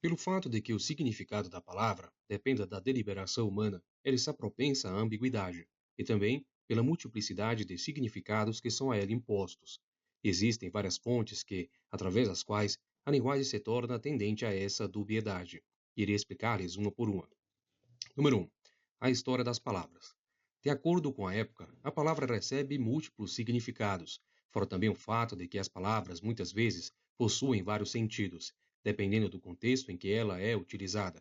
Pelo fato de que o significado da palavra dependa da deliberação humana, ela está propensa à ambiguidade, e também pela multiplicidade de significados que são a ela impostos. Existem várias fontes que, através das quais, a linguagem se torna tendente a essa dubiedade. Irei explicar-lhes uma por uma. Número 1. A história das palavras. De acordo com a época, a palavra recebe múltiplos significados, fora também o fato de que as palavras, muitas vezes, possuem vários sentidos, dependendo do contexto em que ela é utilizada.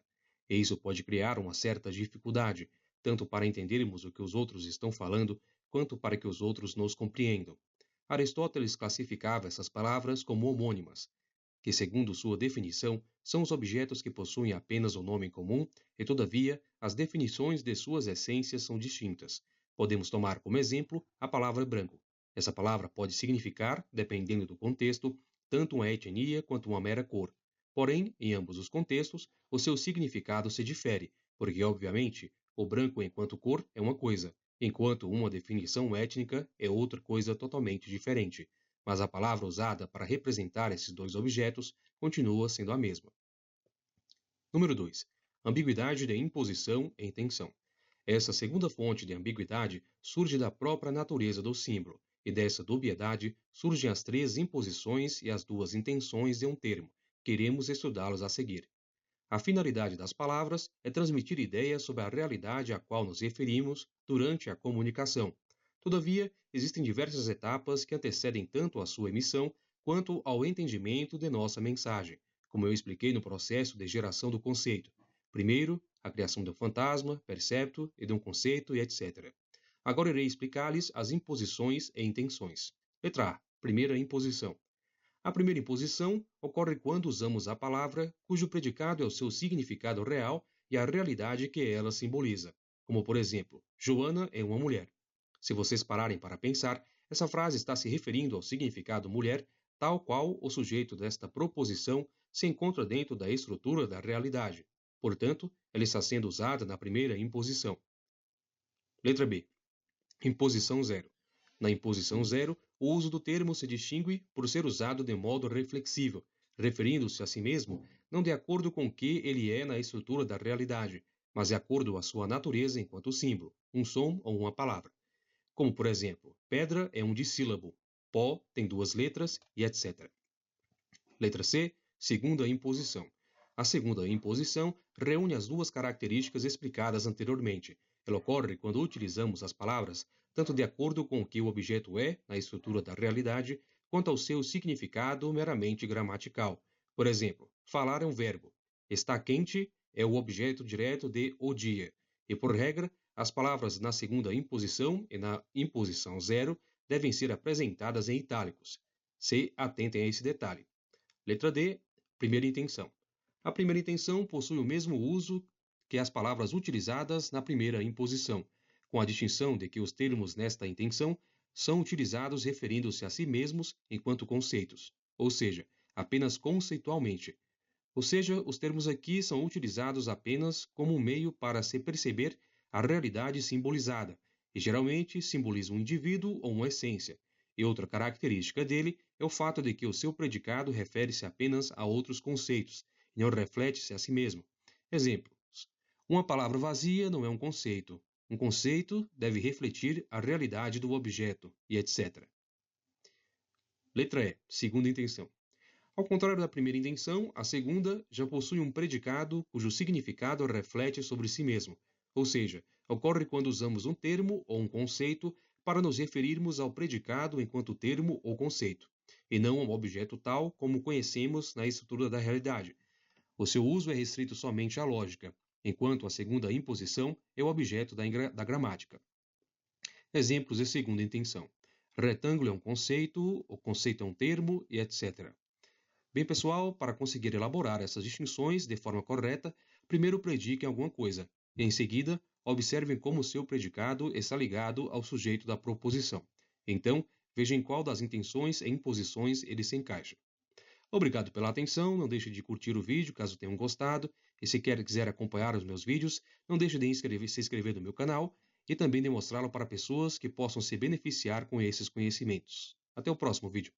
E isso pode criar uma certa dificuldade, tanto para entendermos o que os outros estão falando, quanto para que os outros nos compreendam. Aristóteles classificava essas palavras como homônimas, que, segundo sua definição, são os objetos que possuem apenas o nome em comum e, todavia, as definições de suas essências são distintas. Podemos tomar como exemplo a palavra branco. Essa palavra pode significar, dependendo do contexto, tanto uma etnia quanto uma mera cor. Porém, em ambos os contextos, o seu significado se difere, porque, obviamente, o branco enquanto cor é uma coisa, enquanto uma definição étnica é outra coisa totalmente diferente. Mas a palavra usada para representar esses dois objetos continua sendo a mesma. Número 2. Ambiguidade de imposição e intenção. Essa segunda fonte de ambiguidade surge da própria natureza do símbolo, e dessa dubiedade surgem as três imposições e as duas intenções de um termo. Queremos estudá-los a seguir. A finalidade das palavras é transmitir ideias sobre a realidade a qual nos referimos durante a comunicação. Todavia, existem diversas etapas que antecedem tanto a sua emissão quanto ao entendimento de nossa mensagem, como eu expliquei no processo de geração do conceito. Primeiro, a criação do fantasma, percepto e de um conceito e etc. Agora irei explicar-lhes as imposições e intenções. Letra A. Primeira imposição. A primeira imposição ocorre quando usamos a palavra cujo predicado é o seu significado real e a realidade que ela simboliza. Como, por exemplo, Joana é uma mulher. Se vocês pararem para pensar, essa frase está se referindo ao significado mulher, tal qual o sujeito desta proposição se encontra dentro da estrutura da realidade. Portanto, ela está sendo usada na primeira imposição. Letra B. Imposição zero. Na imposição zero, o uso do termo se distingue por ser usado de modo reflexivo, referindo-se a si mesmo não de acordo com o que ele é na estrutura da realidade, mas de acordo à sua natureza enquanto símbolo, um som ou uma palavra. Como, por exemplo, pedra é um dissílabo, pó tem duas letras e etc. Letra C. Segunda imposição. A segunda imposição reúne as duas características explicadas anteriormente. Ela ocorre quando utilizamos as palavras tanto de acordo com o que o objeto é na estrutura da realidade, quanto ao seu significado meramente gramatical. Por exemplo, falar é um verbo. Está quente é o objeto direto de o dia. E, por regra, as palavras na segunda imposição e na imposição zero devem ser apresentadas em itálicos. Se atentem a esse detalhe. Letra D. Primeira intenção. A primeira intenção possui o mesmo uso que as palavras utilizadas na primeira imposição, com a distinção de que os termos nesta intenção são utilizados referindo-se a si mesmos enquanto conceitos, ou seja, apenas conceitualmente. Ou seja, os termos aqui são utilizados apenas como um meio para se perceber a realidade simbolizada, e geralmente simbolizam um indivíduo ou uma essência. E outra característica dele é o fato de que o seu predicado refere-se apenas a outros conceitos, e não reflete-se a si mesmo. Exemplos. Uma palavra vazia não é um conceito. Um conceito deve refletir a realidade do objeto, e etc. Letra E. Segunda intenção. Ao contrário da primeira intenção, a segunda já possui um predicado cujo significado reflete sobre si mesmo, ou seja, ocorre quando usamos um termo ou um conceito para nos referirmos ao predicado enquanto termo ou conceito, e não ao objeto tal como conhecemos na estrutura da realidade. O seu uso é restrito somente à lógica, enquanto a segunda imposição é o objeto da gramática. Exemplos de segunda intenção. Retângulo é um conceito, o conceito é um termo e etc. Bem, pessoal, para conseguir elaborar essas distinções de forma correta, primeiro prediquem alguma coisa, e em seguida, observem como o seu predicado está ligado ao sujeito da proposição. Então, vejam em qual das intenções e imposições ele se encaixa. Obrigado pela atenção, não deixe de curtir o vídeo caso tenham gostado, e se quiser acompanhar os meus vídeos, não deixe de se inscrever no meu canal e também de mostrá-lo para pessoas que possam se beneficiar com esses conhecimentos. Até o próximo vídeo.